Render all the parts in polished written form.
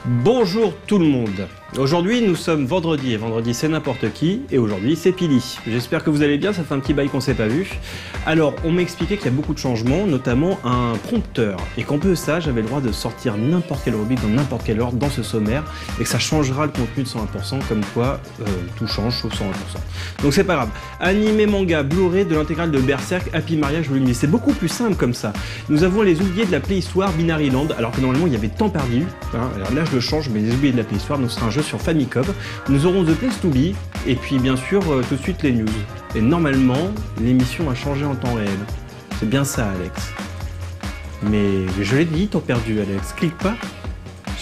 Bonjour tout le monde. Aujourd'hui nous sommes vendredi et vendredi c'est n'importe qui et aujourd'hui c'est Pili. J'espère que vous allez bien, ça fait un petit bail qu'on s'est pas vu. Alors on m'a expliqué qu'il y a beaucoup de changements, notamment un prompteur et qu'en plus ça j'avais le droit de sortir n'importe quelle rubrique dans n'importe quel ordre dans ce sommaire et que ça changera le contenu de 101% comme quoi tout change sauf 101%. Donc c'est pas grave. Animé manga Blu-ray de l'intégrale de Berserk Happy Mariage Volume 10. C'est beaucoup plus simple comme ça. Nous avons les oubliés de la Playhistoire Binary Land alors que normalement il y avait Temps perdu. Alors là je le change mais les oubliés de la Playhistoire donc ce sera un jeu sur Famicom. Nous aurons The Place to Be et puis bien sûr tout de suite les news. Et normalement l'émission a changé en temps réel. C'est bien ça Alex. Mais je l'ai dit Temps perdu Alex. Clique pas.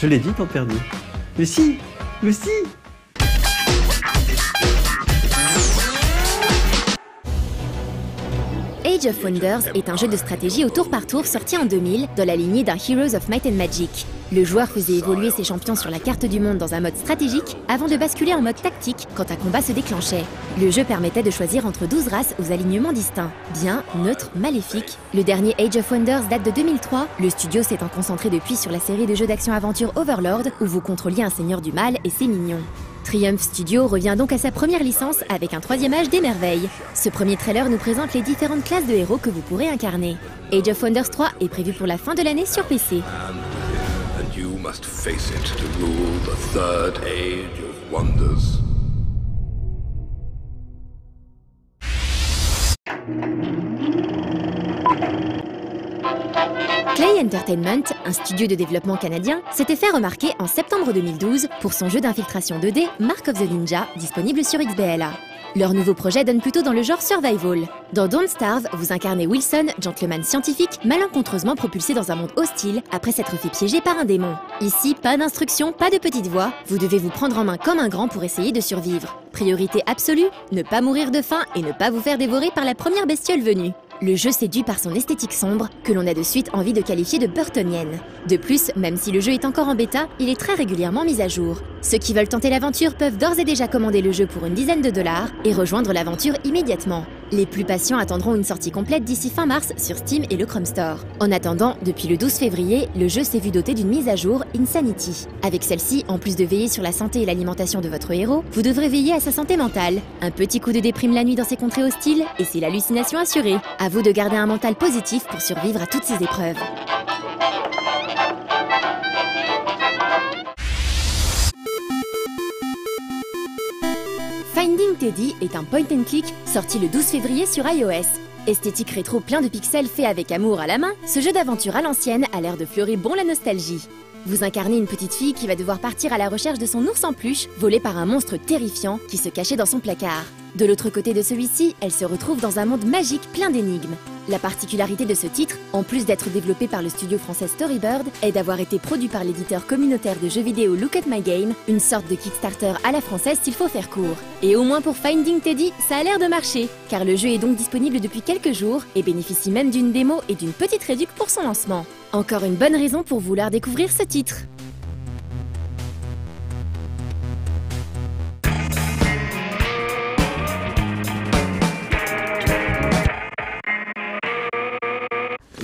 Je l'ai dit Temps perdu. Mais si. Age of Wonders est un jeu de stratégie au tour par tour sorti en 2000 dans la lignée d'un Heroes of Might and Magic. Le joueur faisait évoluer ses champions sur la carte du monde dans un mode stratégique avant de basculer en mode tactique quand un combat se déclenchait. Le jeu permettait de choisir entre 12 races aux alignements distincts, bien, neutre, maléfique. Le dernier Age of Wonders date de 2003, le studio s'étant concentré depuis sur la série de jeux d'action-aventure Overlord où vous contrôliez un seigneur du mal et ses minions. Triumph Studio revient donc à sa première licence avec un troisième âge des merveilles. Ce premier trailer nous présente les différentes classes de héros que vous pourrez incarner. Age of Wonders 3 est prévu pour la fin de l'année sur PC. And you must face it to rule the third Age of Wonders. Klei Entertainment, un studio de développement canadien, s'était fait remarquer en septembre 2012 pour son jeu d'infiltration 2D Mark of the Ninja, disponible sur XBLA. Leur nouveau projet donne plutôt dans le genre survival. Dans Don't Starve, vous incarnez Wilson, gentleman scientifique, malencontreusement propulsé dans un monde hostile après s'être fait piéger par un démon. Ici, pas d'instruction, pas de petite voix, vous devez vous prendre en main comme un grand pour essayer de survivre. Priorité absolue, ne pas mourir de faim et ne pas vous faire dévorer par la première bestiole venue. Le jeu séduit par son esthétique sombre, que l'on a de suite envie de qualifier de burtonienne. De plus, même si le jeu est encore en bêta, il est très régulièrement mis à jour. Ceux qui veulent tenter l'aventure peuvent d'ores et déjà commander le jeu pour une dizaine de dollars et rejoindre l'aventure immédiatement. Les plus patients attendront une sortie complète d'ici fin mars sur Steam et le Chrome Store. En attendant, depuis le 12 février, le jeu s'est vu doté d'une mise à jour Insanity. Avec celle-ci, en plus de veiller sur la santé et l'alimentation de votre héros, vous devrez veiller à sa santé mentale. Un petit coup de déprime la nuit dans ces contrées hostiles et c'est l'hallucination assurée. À vous de garder un mental positif pour survivre à toutes ces épreuves. Finding Teddy est un point and click sorti le 12 février sur iOS. Esthétique rétro plein de pixels fait avec amour à la main, ce jeu d'aventure à l'ancienne a l'air de fleurir bon la nostalgie. Vous incarnez une petite fille qui va devoir partir à la recherche de son ours en peluche, volé par un monstre terrifiant qui se cachait dans son placard. De l'autre côté de celui-ci, elle se retrouve dans un monde magique plein d'énigmes. La particularité de ce titre, en plus d'être développé par le studio français Storybird, est d'avoir été produit par l'éditeur communautaire de jeux vidéo Look at My Game, une sorte de Kickstarter à la française s'il faut faire court. Et au moins pour Finding Teddy, ça a l'air de marcher, car le jeu est donc disponible depuis quelques jours et bénéficie même d'une démo et d'une petite réduc pour son lancement. Encore une bonne raison pour vouloir découvrir ce titre.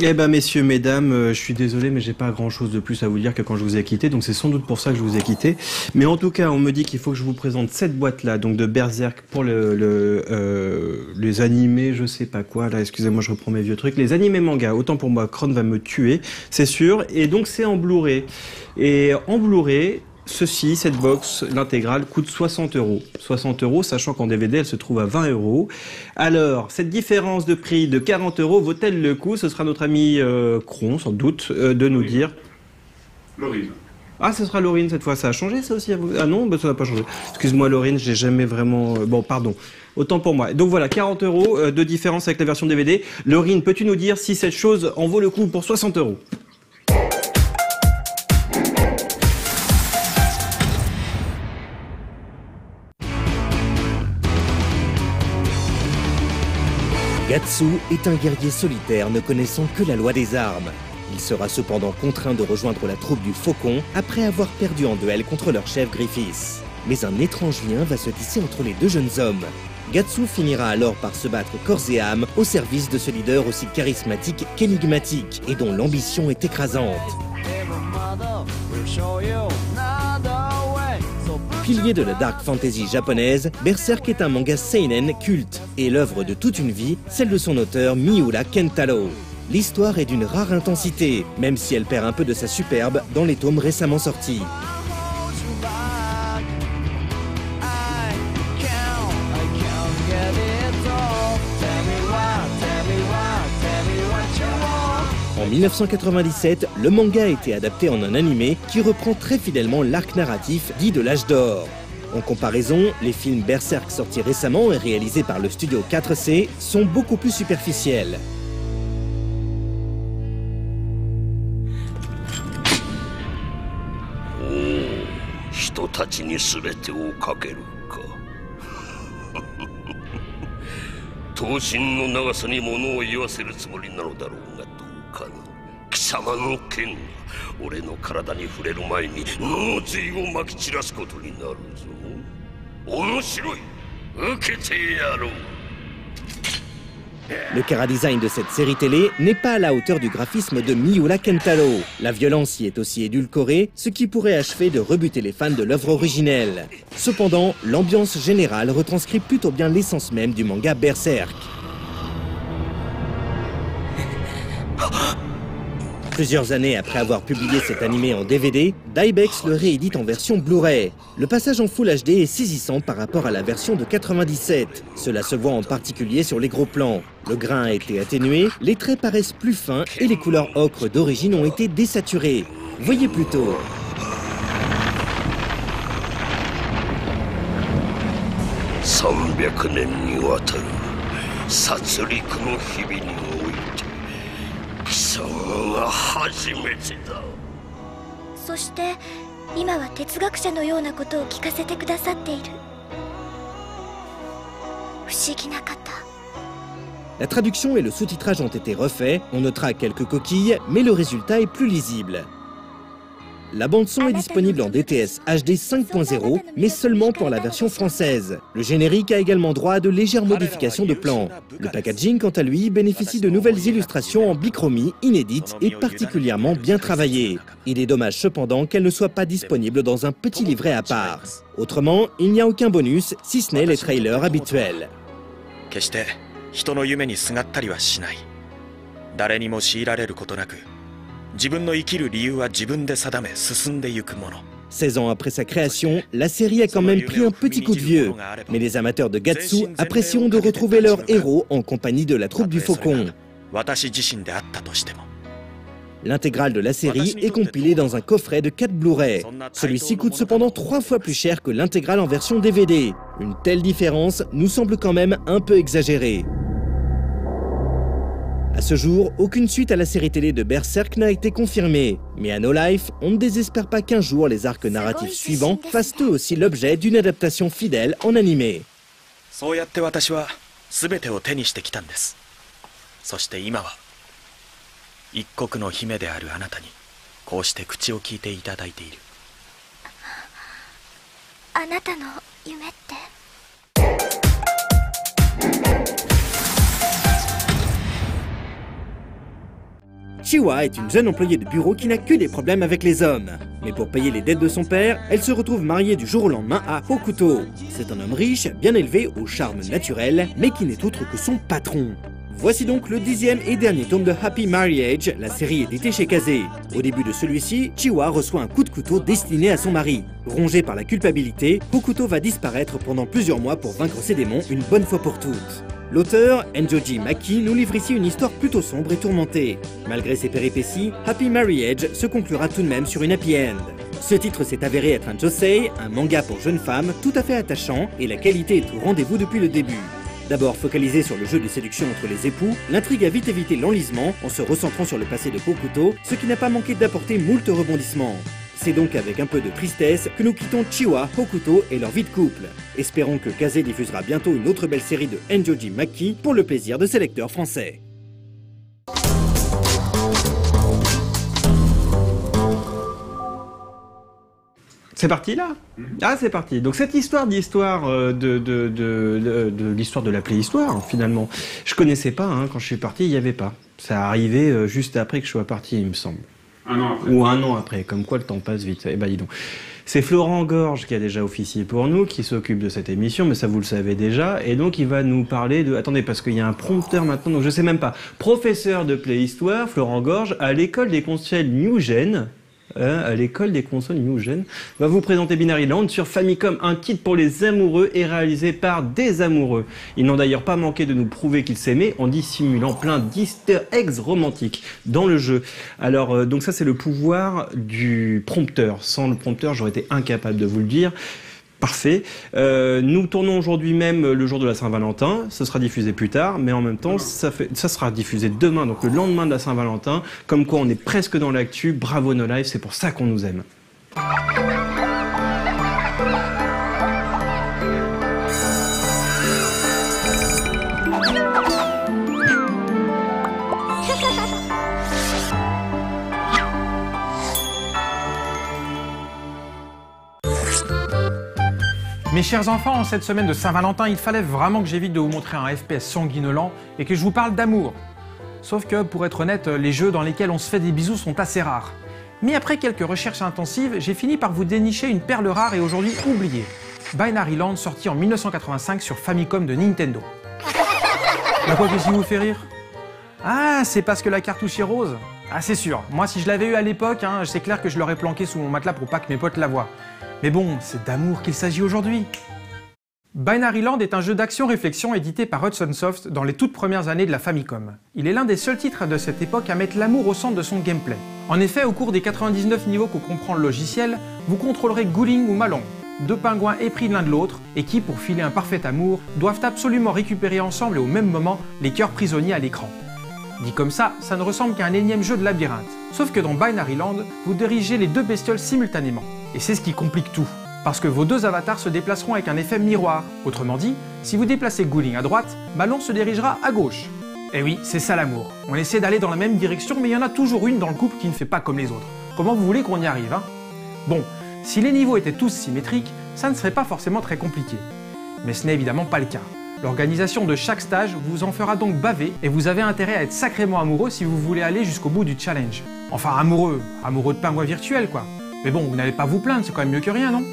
Eh ben messieurs, mesdames, je suis désolé mais j'ai pas grand chose de plus à vous dire que quand je vous ai quitté, donc c'est sans doute pour ça que je vous ai quitté. Mais en tout cas, on me dit qu'il faut que je vous présente cette boîte là, donc de Berserk pour les animés, je sais pas quoi, là excusez-moi je reprends mes vieux trucs, les animés manga, autant pour moi, Kron va me tuer, c'est sûr, et donc c'est en Blu-ray. Et en Blu-ray, ceci, cette box, l'intégrale, coûte 60 €. 60 €, sachant qu'en DVD, elle se trouve à 20 €. Alors, cette différence de prix de 40 € vaut-elle le coup? Ce sera notre ami Kron, sans doute, de nous dire. Laurine. Ah, ce sera Laurine cette fois. Ça a changé, ça aussi? Ah non, bah, ça n'a pas changé. Excuse-moi, Laurine, j'ai jamais vraiment... Bon, pardon. Autant pour moi. Donc voilà, 40 € de différence avec la version DVD. Laurine, peux-tu nous dire si cette chose en vaut le coup pour 60 €? Gatsu est un guerrier solitaire ne connaissant que la loi des armes. Il sera cependant contraint de rejoindre la troupe du Faucon après avoir perdu en duel contre leur chef Griffiths. Mais un étrange lien va se tisser entre les deux jeunes hommes. Gatsu finira alors par se battre corps et âme au service de ce leader aussi charismatique qu'énigmatique et dont l'ambition est écrasante. Pilier de la dark fantasy japonaise, Berserk est un manga seinen culte et l'œuvre de toute une vie, celle de son auteur Miura Kentaro. L'histoire est d'une rare intensité, même si elle perd un peu de sa superbe dans les tomes récemment sortis. En 1997, le manga a été adapté en un animé qui reprend très fidèlement l'arc narratif dit de l'âge d'or. En comparaison, les films Berserk sortis récemment et réalisés par le studio 4C sont beaucoup plus superficiels. Le chara-design de cette série télé n'est pas à la hauteur du graphisme de Miura Kentaro. La violence y est aussi édulcorée, ce qui pourrait achever de rebuter les fans de l'œuvre originelle. Cependant, l'ambiance générale retranscrit plutôt bien l'essence même du manga Berserk. Plusieurs années après avoir publié cet animé en DVD, Daibex le réédite en version Blu-ray. Le passage en Full HD est saisissant par rapport à la version de 97. Cela se voit en particulier sur les gros plans. Le grain a été atténué, les traits paraissent plus fins et les couleurs ocre d'origine ont été désaturées. Voyez plutôt. La traduction et le sous-titrage ont été refaits, on notera quelques coquilles, mais le résultat est plus lisible. La bande-son est disponible en DTS HD 5.0, mais seulement pour la version française. Le générique a également droit à de légères modifications de plans. Le packaging, quant à lui, bénéficie de nouvelles illustrations en bichromie, inédites et particulièrement bien travaillées. Il est dommage cependant qu'elles ne soient pas disponibles dans un petit livret à part. Autrement, il n'y a aucun bonus, si ce n'est les trailers habituels. «16 ans après sa création, la série a quand même pris un petit coup de vieux. Mais les amateurs de Gatsu apprécieront de retrouver leur héros en compagnie de la troupe du Faucon. L'intégrale de la série est compilée dans un coffret de 4 Blu-ray. Celui-ci coûte cependant 3 fois plus cher que l'intégrale en version DVD. Une telle différence nous semble quand même un peu exagérée. À ce jour, aucune suite à la série télé de Berserk n'a été confirmée. Mais à No Life, on ne désespère pas qu'un jour les arcs narratifs suivants fassent eux aussi l'objet d'une adaptation fidèle en animé. Chiwa est une jeune employée de bureau qui n'a que des problèmes avec les hommes. Mais pour payer les dettes de son père, elle se retrouve mariée du jour au lendemain à Hokuto. C'est un homme riche, bien élevé, au charme naturel, mais qui n'est autre que son patron. Voici donc le 10e et dernier tome de Happy Marriage, la série éditée chez Kazé. Au début de celui-ci, Chiwa reçoit un coup de couteau destiné à son mari. Rongé par la culpabilité, Hokuto va disparaître pendant plusieurs mois pour vaincre ses démons une bonne fois pour toutes. L'auteur, Enjoji Maki, nous livre ici une histoire plutôt sombre et tourmentée. Malgré ses péripéties, Happy Marriage se conclura tout de même sur une happy end. Ce titre s'est avéré être un josei, un manga pour jeunes femmes, tout à fait attachant, et la qualité est au rendez-vous depuis le début. D'abord focalisé sur le jeu de séduction entre les époux, l'intrigue a vite évité l'enlisement en se recentrant sur le passé de Hokuto, ce qui n'a pas manqué d'apporter moult rebondissements. C'est donc avec un peu de tristesse que nous quittons Chiwa, Hokuto et leur vie de couple. Espérons que Kazé diffusera bientôt une autre belle série de Enjoji Maki pour le plaisir de ses lecteurs français. C'est parti là? Ah, c'est parti. Donc cette histoire d'histoire de l'histoire de la préhistoire, finalement, je connaissais pas, hein, quand je suis parti, il n'y avait pas. Ça arrivait juste après que je sois parti, il me semble. Un an après. Ou un an après, comme quoi le temps passe vite. Eh ben dis donc. C'est Florent Gorge qui a déjà officié pour nous, qui s'occupe de cette émission, mais ça vous le savez déjà, et donc il va nous parler de... Attendez, parce qu'il y a un prompteur maintenant, donc je sais même pas. Professeur de Playhistoire, Florent Gorge, à l'école des consoles New Gen, va vous présenter Binary Land sur Famicom, un titre pour les amoureux et réalisé par des amoureux. Ils n'ont d'ailleurs pas manqué de nous prouver qu'ils s'aimaient en dissimulant plein d'easter eggs romantiques dans le jeu. Alors, donc ça c'est le pouvoir du prompteur. Sans le prompteur, j'aurais été incapable de vous le dire. Parfait. Nous tournons aujourd'hui même le jour de la Saint-Valentin. Ce sera diffusé plus tard, mais en même temps, ça sera diffusé demain, donc le lendemain de la Saint-Valentin. Comme quoi, on est presque dans l'actu. Bravo No Life, c'est pour ça qu'on nous aime. Mes chers enfants, en cette semaine de Saint-Valentin, il fallait vraiment que j'évite de vous montrer un FPS sanguinolent et que je vous parle d'amour. Sauf que, pour être honnête, les jeux dans lesquels on se fait des bisous sont assez rares. Mais après quelques recherches intensives, j'ai fini par vous dénicher une perle rare et aujourd'hui oubliée. Binary Land, sorti en 1985 sur Famicom de Nintendo. Bah quoi, qu'est-ce qui vous fait rire? Ah, c'est parce que la cartouche est rose? Ah, c'est sûr. Moi, si je l'avais eu à l'époque, c'est clair que je l'aurais planqué sous mon matelas pour pas que mes potes la voient. Mais bon, c'est d'amour qu'il s'agit aujourd'hui. Binary Land est un jeu d'action-réflexion édité par Hudson Soft dans les toutes premières années de la Famicom. Il est l'un des seuls titres de cette époque à mettre l'amour au centre de son gameplay. En effet, au cours des 99 niveaux que comprend le logiciel, vous contrôlerez Gouling ou Malong, deux pingouins épris l'un de l'autre et qui, pour filer un parfait amour, doivent absolument récupérer ensemble et au même moment les cœurs prisonniers à l'écran. Dit comme ça ne ressemble qu'à un énième jeu de labyrinthe. Sauf que dans Binary Land, vous dirigez les deux bestioles simultanément. Et c'est ce qui complique tout. Parce que vos deux avatars se déplaceront avec un effet miroir. Autrement dit, si vous déplacez Gouling à droite, Malong se dirigera à gauche. Et oui, c'est ça l'amour. On essaie d'aller dans la même direction, mais il y en a toujours une dans le couple qui ne fait pas comme les autres. Comment vous voulez qu'on y arrive, hein? Bon, si les niveaux étaient tous symétriques, ça ne serait pas forcément très compliqué. Mais ce n'est évidemment pas le cas. L'organisation de chaque stage vous en fera donc baver et vous avez intérêt à être sacrément amoureux si vous voulez aller jusqu'au bout du challenge. Enfin amoureux de pingouins virtuels quoi. Mais bon, vous n'allez pas vous plaindre, c'est quand même mieux que rien, non?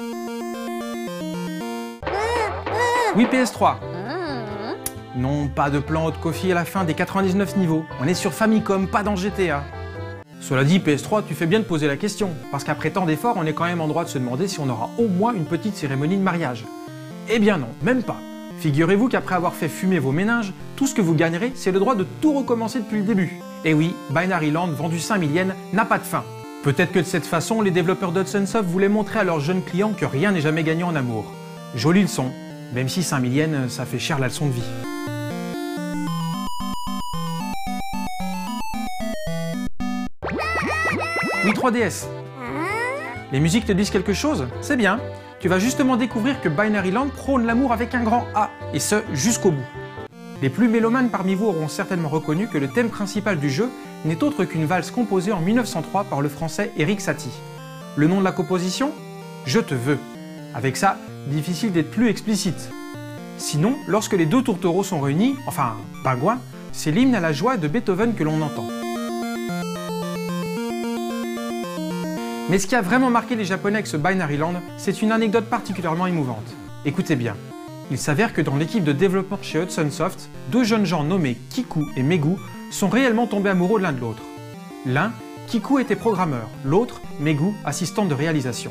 Oui, PS3. Non, pas de plan haut de coffee à la fin des 99 niveaux. On est sur Famicom, pas dans GTA. Cela dit, PS3, tu fais bien de poser la question, parce qu'après tant d'efforts, on est quand même en droit de se demander si on aura au moins une petite cérémonie de mariage. Eh bien non, même pas. Figurez-vous qu'après avoir fait fumer vos méninges, tout ce que vous gagnerez, c'est le droit de tout recommencer depuis le début. Et oui, Binary Land, vendu 5000 yens, n'a pas de fin. Peut-être que de cette façon, les développeurs d'Hudson Soft voulaient montrer à leurs jeunes clients que rien n'est jamais gagné en amour. Jolie leçon, même si 5000 yens, ça fait cher la leçon de vie. Oui, 3DS. Les musiques te disent quelque chose? C'est bien. Tu vas justement découvrir que Binary Land prône l'amour avec un grand A, et ce, jusqu'au bout. Les plus mélomanes parmi vous auront certainement reconnu que le thème principal du jeu n'est autre qu'une valse composée en 1903 par le français Erik Satie. Le nom de la composition? Je te veux. Avec ça, difficile d'être plus explicite. Sinon, lorsque les deux tourtereaux sont réunis, enfin, pingouins, c'est l'hymne à la joie de Beethoven que l'on entend. Mais ce qui a vraiment marqué les Japonais avec ce Binary Land, c'est une anecdote particulièrement émouvante. Écoutez bien. Il s'avère que dans l'équipe de développement chez Hudson Soft, deux jeunes gens nommés Kiku et Megu sont réellement tombés amoureux l'un de l'autre. L'un, Kiku était programmeur, l'autre, Megu, assistante de réalisation.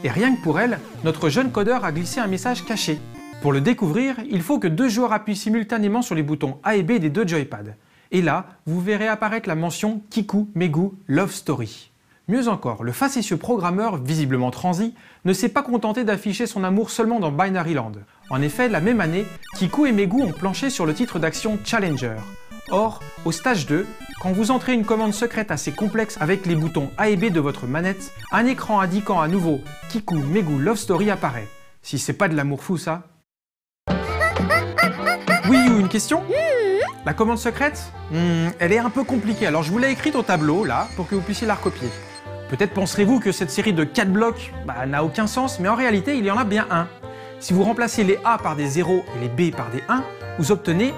Et rien que pour elle, notre jeune codeur a glissé un message caché. Pour le découvrir, il faut que deux joueurs appuient simultanément sur les boutons A et B des deux joypads. Et là, vous verrez apparaître la mention Kiku, Megu, Love Story. Mieux encore, le facétieux programmeur, visiblement transi, ne s'est pas contenté d'afficher son amour seulement dans Binary Land. En effet, la même année, Kiku et Megu ont planché sur le titre d'action Challenger. Or, au stage 2, quand vous entrez une commande secrète assez complexe avec les boutons A et B de votre manette, un écran indiquant à nouveau Kiku, Megu, Love Story apparaît. Si c'est pas de l'amour fou, ça. Oui, ou une question? La commande secrète? Elle est un peu compliquée, alors je vous l'ai écrite au tableau, là, pour que vous puissiez la recopier. Peut-être penserez-vous que cette série de 4 blocs n'a aucun sens, mais en réalité, il y en a bien un. Si vous remplacez les A par des 0 et les B par des 1, vous obtenez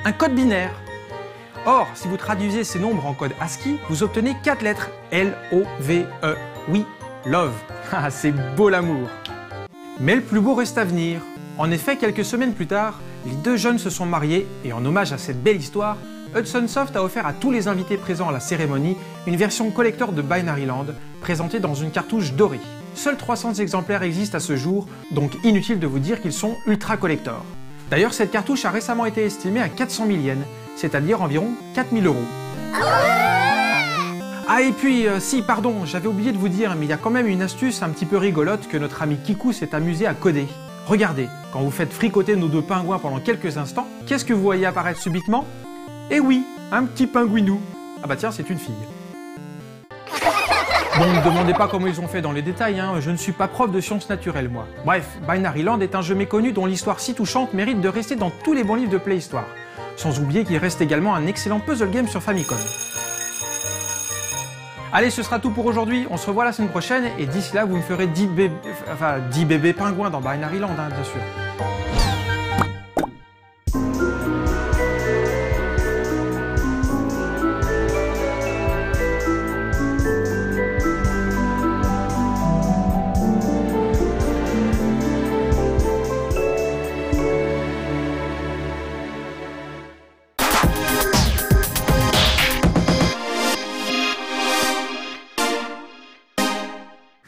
un code binaire. Or, si vous traduisez ces nombres en code ASCII, vous obtenez 4 lettres, L-O-V-E. Oui, love. Ah, c'est beau l'amour. Mais le plus beau reste à venir. En effet, quelques semaines plus tard, les deux jeunes se sont mariés et en hommage à cette belle histoire, Hudson Soft a offert à tous les invités présents à la cérémonie une version collector de Binary Land, présentée dans une cartouche dorée. Seuls 300 exemplaires existent à ce jour, donc inutile de vous dire qu'ils sont ultra collector. D'ailleurs, cette cartouche a récemment été estimée à 400 000 yens, c'est-à-dire environ 4000 €. Ah et puis, si, pardon, j'avais oublié de vous dire, mais il y a quand même une astuce un petit peu rigolote que notre ami Kikou s'est amusé à coder. Regardez, quand vous faites fricoter nos deux pingouins pendant quelques instants, qu'est-ce que vous voyez apparaître subitement? Eh oui, un petit pingouinou. Ah bah tiens, c'est une fille. Bon, ne me demandez pas comment ils ont fait dans les détails, hein. Je ne suis pas prof de sciences naturelles, moi. Bref, Binary Land est un jeu méconnu dont l'histoire si touchante mérite de rester dans tous les bons livres de Playhistoire. Sans oublier qu'il reste également un excellent puzzle game sur Famicom. Allez, ce sera tout pour aujourd'hui, on se revoit la semaine prochaine, et d'ici là, vous me ferez 10 bébés pingouins dans Binary Land, hein, bien sûr.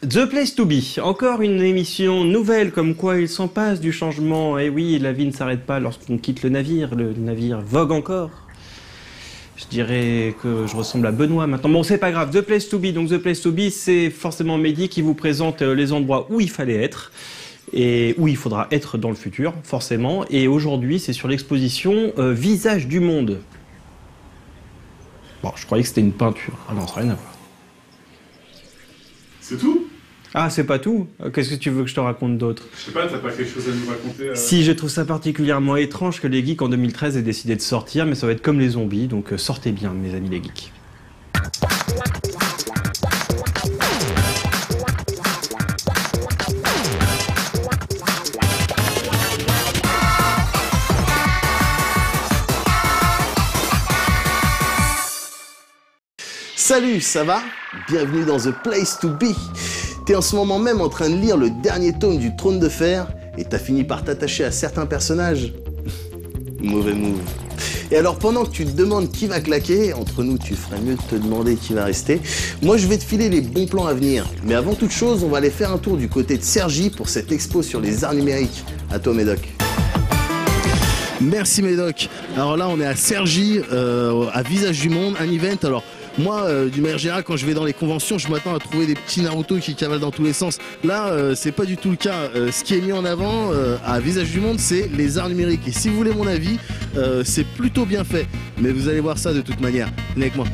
The Place to Be, encore une émission nouvelle comme quoi il s'en passe du changement. Et oui, la vie ne s'arrête pas lorsqu'on quitte le navire vogue encore. Je dirais que je ressemble à Benoît maintenant. Bon, c'est pas grave, The Place to Be. Donc The Place to Be, c'est forcément Mehdi qui vous présente les endroits où il fallait être et où il faudra être dans le futur, forcément. Et aujourd'hui, c'est sur l'exposition Visage du Monde. Bon, je croyais que c'était une peinture. Ah non, ça n'a rien à voir. C'est tout? Ah, c'est pas tout. Qu'est-ce que tu veux que je te raconte d'autre? Je sais pas, t'as pas quelque chose à nous raconter Si, je trouve ça particulièrement étrange que les geeks en 2013 aient décidé de sortir, mais ça va être comme les zombies, donc sortez bien, mes amis les geeks. Salut, ça va? Bienvenue dans The Place to Be. T'es en ce moment même en train de lire le dernier tome du Trône de Fer et t'as fini par t'attacher à certains personnages. Mauvais move. Et alors pendant que tu te demandes qui va claquer, entre nous tu ferais mieux de te demander qui va rester, moi je vais te filer les bons plans à venir. Mais avant toute chose, on va aller faire un tour du côté de Cergy pour cette expo sur les arts numériques. À toi Médoc. Merci Médoc. Alors là on est à Cergy, à Visage du Monde, un event. Alors moi, d'une manière générale, quand je vais dans les conventions, je m'attends à trouver des petits Naruto qui cavalent dans tous les sens. Là, c'est pas du tout le cas. Ce qui est mis en avant à Visage du Monde, c'est les arts numériques. Et si vous voulez mon avis, c'est plutôt bien fait. Mais vous allez voir ça de toute manière. Venez avec moi.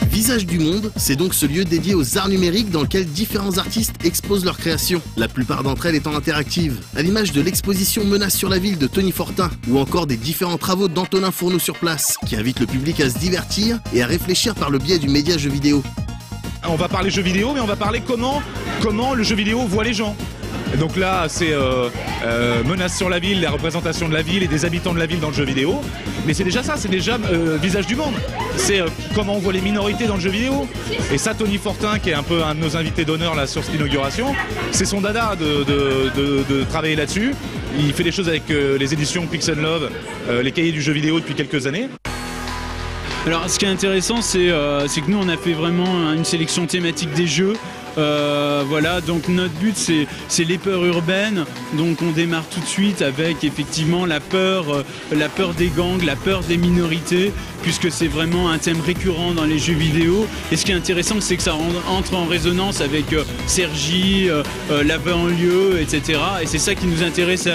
Visage du Monde, c'est donc ce lieu dédié aux arts numériques dans lequel différents artistes exposent leurs créations, la plupart d'entre elles étant interactives, à l'image de l'exposition Menace sur la ville de Tony Fortin, ou encore des différents travaux d'Antonin Fourneau sur place, qui invitent le public à se divertir et à réfléchir par le biais du média jeu vidéo. On va parler jeux vidéo, mais on va parler comment le jeu vidéo voit les gens. Et donc là, c'est Menace sur la ville, la représentation de la ville et des habitants de la ville dans le jeu vidéo. Mais c'est déjà ça, c'est déjà Visage du Monde. C'est comment on voit les minorités dans le jeu vidéo. Et ça, Tony Fortin, qui est un peu un de nos invités d'honneur là sur cette inauguration, c'est son dada de travailler là-dessus. Il fait des choses avec les éditions Pixel Love, les cahiers du jeu vidéo depuis quelques années. Alors ce qui est intéressant, c'est que nous on a fait vraiment une sélection thématique des jeux. Voilà, donc notre but c'est les peurs urbaines. Donc on démarre tout de suite avec effectivement la peur des gangs, la peur des minorités, puisque c'est vraiment un thème récurrent dans les jeux vidéo. Et ce qui est intéressant, c'est que ça entre en résonance avec Cergy, la banlieue, etc. Et c'est ça qui nous intéresse.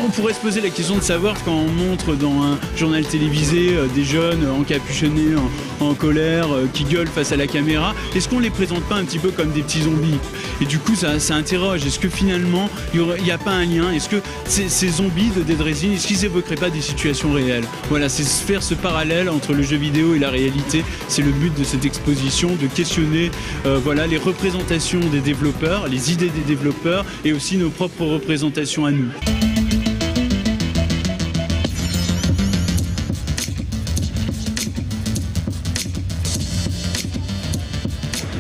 On pourrait se poser la question de savoir quand on montre dans un journal télévisé des jeunes encapuchonnés, en colère, qui gueulent face à la caméra, est-ce qu'on les présente pas un petit peu comme des petits zombies? Et du coup ça interroge, est-ce que finalement il n'y a pas un lien? Est-ce que ces zombies de Dead Rising, est-ce qu'ils évoqueraient pas des situations réelles? Voilà, c'est faire ce parallèle entre le jeu vidéo et la réalité. C'est le but de cette exposition, de questionner voilà, les représentations des développeurs, les idées des développeurs et aussi nos propres représentations à nous.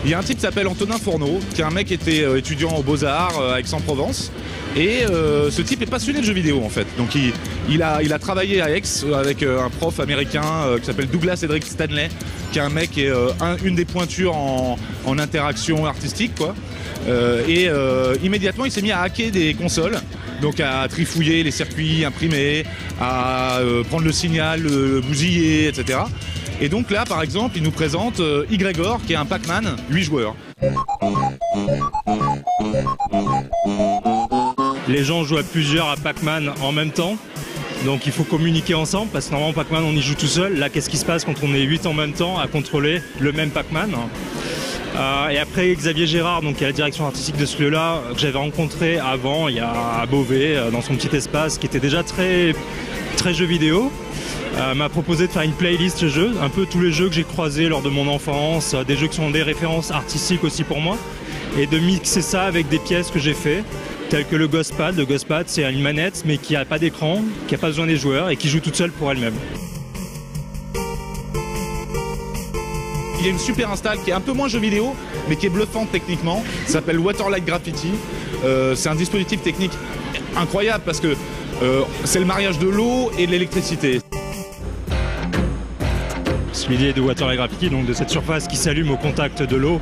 Il y a un type qui s'appelle Antonin Fourneau, qui est un mec qui était étudiant aux Beaux-Arts à Aix-en-Provence. Et ce type est passionné de jeux vidéo en fait. Donc il a travaillé à Aix avec un prof américain qui s'appelle Douglas Edric Stanley, qui est un mec qui est une des pointures en interaction artistique, quoi. Immédiatement il s'est mis à hacker des consoles, donc à trifouiller les circuits imprimés, à prendre le signal, le bousiller, etc. Et donc là par exemple il nous présente Ygor, qui est un Pac-Man 8 joueurs. Les gens jouent à plusieurs à Pac-Man en même temps, donc il faut communiquer ensemble, parce que normalement Pac-Man on y joue tout seul. Là qu'est-ce qui se passe quand on est 8 en même temps à contrôler le même Pac-Man? Et après Xavier Gérard, donc qui est la direction artistique de ce lieu-là, que j'avais rencontré avant, il y a à Beauvais, dans son petit espace, qui était déjà très jeu vidéo, m'a proposé de faire une playlist jeux, un peu tous les jeux que j'ai croisés lors de mon enfance, des jeux qui sont des références artistiques aussi pour moi, et de mixer ça avec des pièces que j'ai fait, telles que le Ghostpad. Le Ghostpad, c'est une manette, mais qui n'a pas d'écran, qui n'a pas besoin des joueurs, et qui joue toute seule pour elle-même. Il y a une super install qui est un peu moins jeu vidéo, mais qui est bluffante techniquement. Ça s'appelle Waterlight Graffiti. C'est un dispositif technique incroyable parce que c'est le mariage de l'eau et de l'électricité. L'idée de Waterlight Graffiti, donc de cette surface qui s'allume au contact de l'eau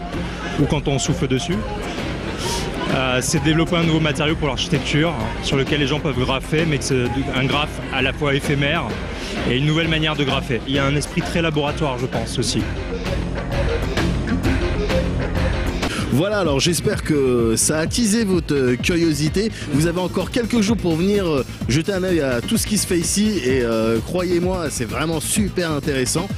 ou quand on souffle dessus, c'est de développer un nouveau matériau pour l'architecture sur lequel les gens peuvent graffer, mais que c'est un graphe à la fois éphémère et une nouvelle manière de graffer. Il y a un esprit très laboratoire, je pense, aussi. Voilà, alors j'espère que ça a attisé votre curiosité. Vous avez encore quelques jours pour venir jeter un œil à tout ce qui se fait ici et croyez-moi, c'est vraiment super intéressant.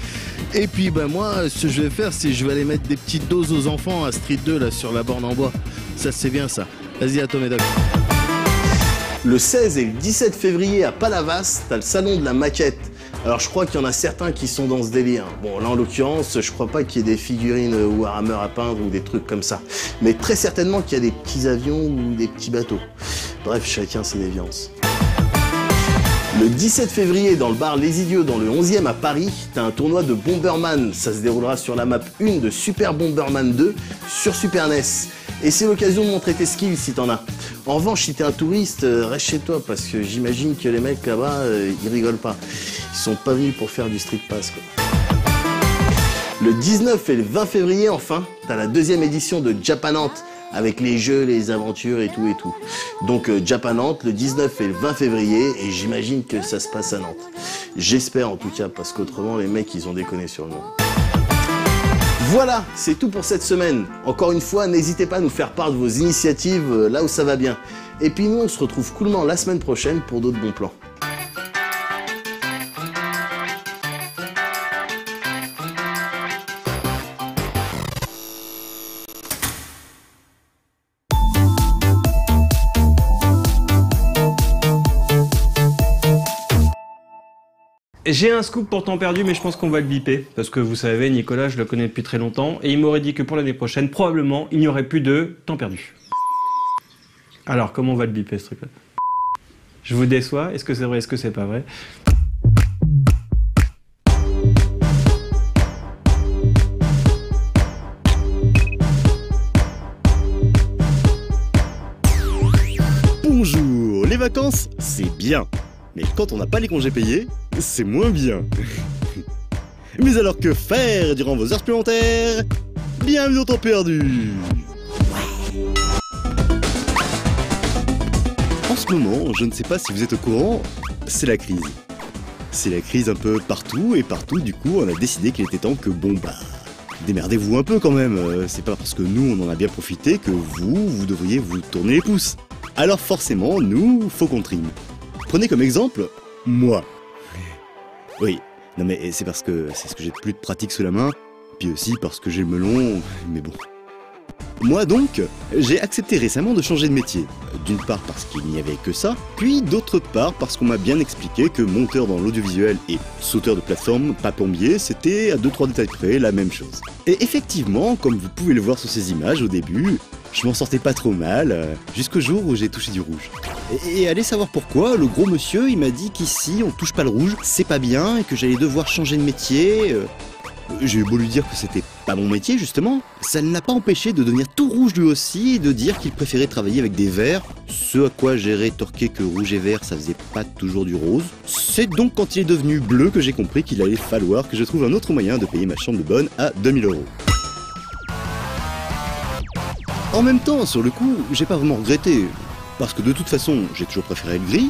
Et puis moi, ce que je vais faire, c'est que je vais aller mettre des petites doses aux enfants à Street 2 là sur la borne en bois. Ça c'est bien ça. Vas-y à toi Médoc. Le 16 et le 17 février à Palavas, t'as le salon de la maquette. Alors je crois qu'il y en a certains qui sont dans ce délire. Bon là en l'occurrence, je crois pas qu'il y ait des figurines Warhammer à peindre ou des trucs comme ça. Mais très certainement qu'il y a des petits avions ou des petits bateaux. Bref, chacun ses déviances. Le 17 février, dans le bar Les Idiots, dans le 11e à Paris, t'as un tournoi de Bomberman. Ça se déroulera sur la map 1 de Super Bomberman 2 sur Super NES. Et c'est l'occasion de montrer tes skills si t'en as. En revanche, si t'es un touriste, reste chez toi parce que j'imagine que les mecs là-bas, ils rigolent pas. Ils sont pas venus pour faire du street pass, quoi. Le 19 et le 20 février, enfin, t'as la deuxième édition de Japanant avec les jeux, les aventures et tout et tout. Donc Japanant le 19 et le 20 février et j'imagine que ça se passe à Nantes. J'espère en tout cas parce qu'autrement les mecs ils ont déconné sur le nom. Voilà, c'est tout pour cette semaine. Encore une fois, n'hésitez pas à nous faire part de vos initiatives là où ça va bien. Et puis nous, on se retrouve coolement la semaine prochaine pour d'autres bons plans. J'ai un scoop pour temps perdu, mais je pense qu'on va le biper. Parce que vous savez, Nicolas, je le connais depuis très longtemps. Et il m'aurait dit que pour l'année prochaine, probablement, il n'y aurait plus de temps perdu. Alors, comment on va le biper, ce truc-là? Je vous déçois. Est-ce que c'est vrai? Est-ce que c'est pas vrai? Bonjour, les vacances, c'est bien. Mais quand on n'a pas les congés payés, c'est moins bien. Mais alors que faire durant vos heures supplémentaires? Bienvenue dans Temps perdu. En ce moment, je ne sais pas si vous êtes au courant, c'est la crise. C'est la crise un peu partout, et partout, du coup, on a décidé qu'il était temps que, démerdez-vous un peu quand même. C'est pas parce que nous, on en a bien profité que vous devriez vous tourner les pouces. Alors forcément, nous, faut qu'on trime. Prenez comme exemple, moi. Oui, non mais c'est parce que c'est ce que j'ai de plus de pratique sous la main, puis aussi parce que j'ai le melon, mais bon. Moi donc, j'ai accepté récemment de changer de métier. D'une part parce qu'il n'y avait que ça, puis d'autre part parce qu'on m'a bien expliqué que monteur dans l'audiovisuel et sauteur de plateforme, pas plombier, c'était à 2-3 détails près la même chose. Et effectivement, comme vous pouvez le voir sur ces images au début, je m'en sortais pas trop mal, jusqu'au jour où j'ai touché du rouge. Et allez savoir pourquoi, le gros monsieur il m'a dit qu'ici on touche pas le rouge, c'est pas bien, et que j'allais devoir changer de métier. J'ai eu beau lui dire que c'était pas mon métier justement, ça ne l'a pas empêché de devenir tout rouge lui aussi et de dire qu'il préférait travailler avec des verts, ce à quoi j'ai rétorqué que rouge et vert ça faisait pas toujours du rose. C'est donc quand il est devenu bleu que j'ai compris qu'il allait falloir que je trouve un autre moyen de payer ma chambre de bonne à 2000 €. En même temps, sur le coup, j'ai pas vraiment regretté, parce que de toute façon, j'ai toujours préféré le gris,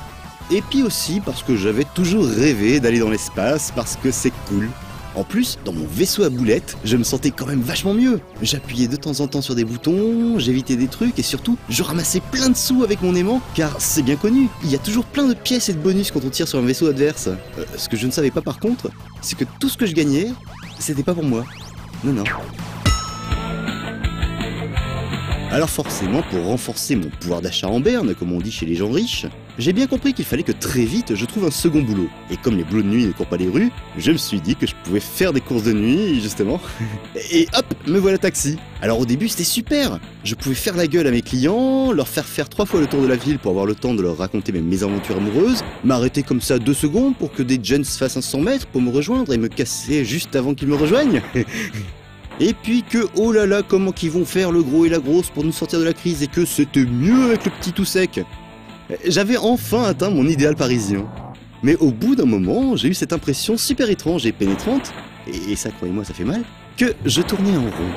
et puis aussi parce que j'avais toujours rêvé d'aller dans l'espace, parce que c'est cool. En plus, dans mon vaisseau à boulettes, je me sentais quand même vachement mieux. J'appuyais de temps en temps sur des boutons, j'évitais des trucs, et surtout, je ramassais plein de sous avec mon aimant, car c'est bien connu, il y a toujours plein de pièces et de bonus quand on tire sur un vaisseau adverse. Ce que je ne savais pas par contre, c'est que tout ce que je gagnais, c'était pas pour moi. Non, non. Alors forcément, pour renforcer mon pouvoir d'achat en berne, comme on dit chez les gens riches, j'ai bien compris qu'il fallait que très vite je trouve un second boulot. Et comme les boulots de nuit ne courent pas les rues, je me suis dit que je pouvais faire des courses de nuit, justement. Et hop, me voilà taxi. Alors au début c'était super, je pouvais faire la gueule à mes clients, leur faire 3 fois le tour de la ville pour avoir le temps de leur raconter mes mésaventures amoureuses, m'arrêter comme ça 2 secondes pour que des jeunes fassent un 100 mètres pour me rejoindre et me casser juste avant qu'ils me rejoignent. Et puis que, oh là là, comment qu'ils vont faire le gros et la grosse pour nous sortir de la crise et que c'était mieux avec le petit tout sec. J'avais enfin atteint mon idéal parisien. Mais au bout d'un moment, j'ai eu cette impression super étrange et pénétrante, et ça, croyez-moi, ça fait mal, que je tournais en rond.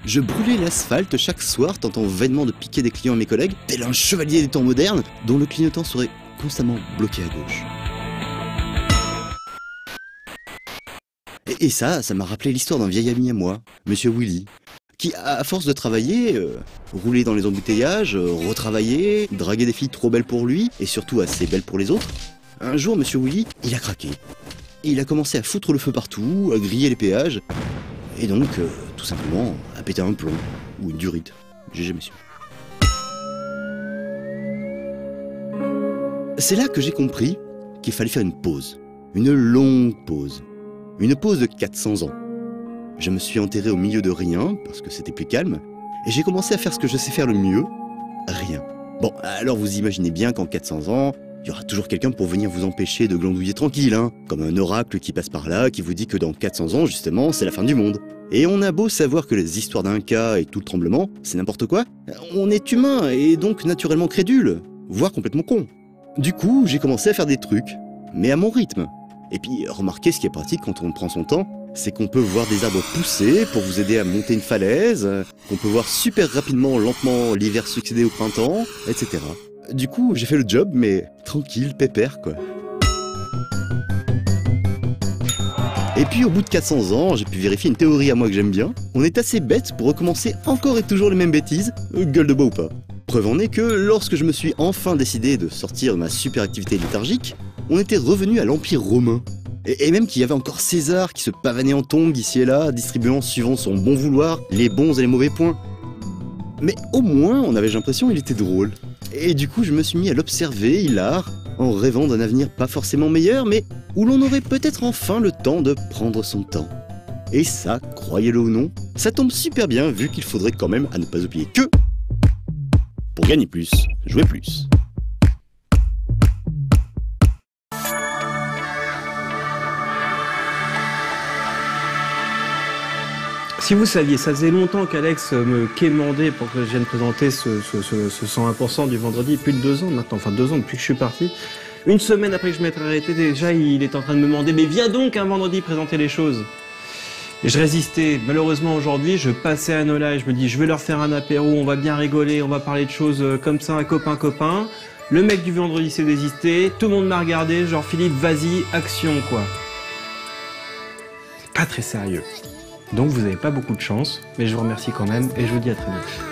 Je brûlais l'asphalte chaque soir, tentant vainement de piquer des clients à mes collègues, tel un chevalier des temps modernes, dont le clignotant serait constamment bloqué à gauche. Et ça m'a rappelé l'histoire d'un vieil ami à moi, Monsieur Willy, qui, à force de travailler, rouler dans les embouteillages, retravailler, draguer des filles trop belles pour lui, et surtout assez belles pour les autres, un jour, Monsieur Willy, il a craqué. Il a commencé à foutre le feu partout, à griller les péages, et donc, tout simplement, à péter un plomb, ou une durite, j'ai jamais su. C'est là que j'ai compris qu'il fallait faire une pause, une longue pause. Une pause de 400 ans. Je me suis enterré au milieu de rien, parce que c'était plus calme, et j'ai commencé à faire ce que je sais faire le mieux, rien. Bon, alors vous imaginez bien qu'en 400 ans, il y aura toujours quelqu'un pour venir vous empêcher de glandouiller tranquille, hein, comme un oracle qui passe par là, qui vous dit que dans 400 ans, justement, c'est la fin du monde. Et on a beau savoir que les histoires d'un cas et tout le tremblement, c'est n'importe quoi, on est humain et donc naturellement crédule, voire complètement con. Du coup, j'ai commencé à faire des trucs, mais à mon rythme. Et puis, remarquez ce qui est pratique quand on prend son temps, c'est qu'on peut voir des arbres pousser pour vous aider à monter une falaise, qu'on peut voir super rapidement, lentement, l'hiver succéder au printemps, etc. Du coup, j'ai fait le job, mais tranquille, pépère, quoi. Et puis, au bout de 400 ans, j'ai pu vérifier une théorie à moi que j'aime bien. On est assez bête pour recommencer encore et toujours les mêmes bêtises, gueule de bois ou pas. Preuve en est que, lorsque je me suis enfin décidé de sortir de ma super activité léthargique, on était revenu à l'Empire romain. Et même qu'il y avait encore César qui se pavanait en tongs ici et là, distribuant suivant son bon vouloir les bons et les mauvais points. Mais au moins, on avait l'impression qu'il était drôle. Et du coup, je me suis mis à l'observer, hilar, en rêvant d'un avenir pas forcément meilleur, mais où l'on aurait peut-être enfin le temps de prendre son temps. Et ça, croyez-le ou non, ça tombe super bien vu qu'il faudrait quand même à ne pas oublier que... pour gagner plus, jouer plus. Si vous saviez, ça faisait longtemps qu'Alex me quémandait pour que je vienne présenter ce 101% du vendredi, plus de 2 ans maintenant, enfin 2 ans depuis que je suis parti. Une semaine après que je m'étais arrêté, déjà il est en train de me demander « Mais viens donc un vendredi présenter les choses !» Et je résistais. Malheureusement aujourd'hui, je passais à Nola et je me dis « Je vais leur faire un apéro, on va bien rigoler, on va parler de choses comme ça, copain. » Le mec du vendredi s'est désisté, tout le monde m'a regardé, genre « Philippe, vas-y, action quoi !» C'est pas très sérieux. Donc vous n'avez pas beaucoup de chance, mais je vous remercie quand même et je vous dis à très vite.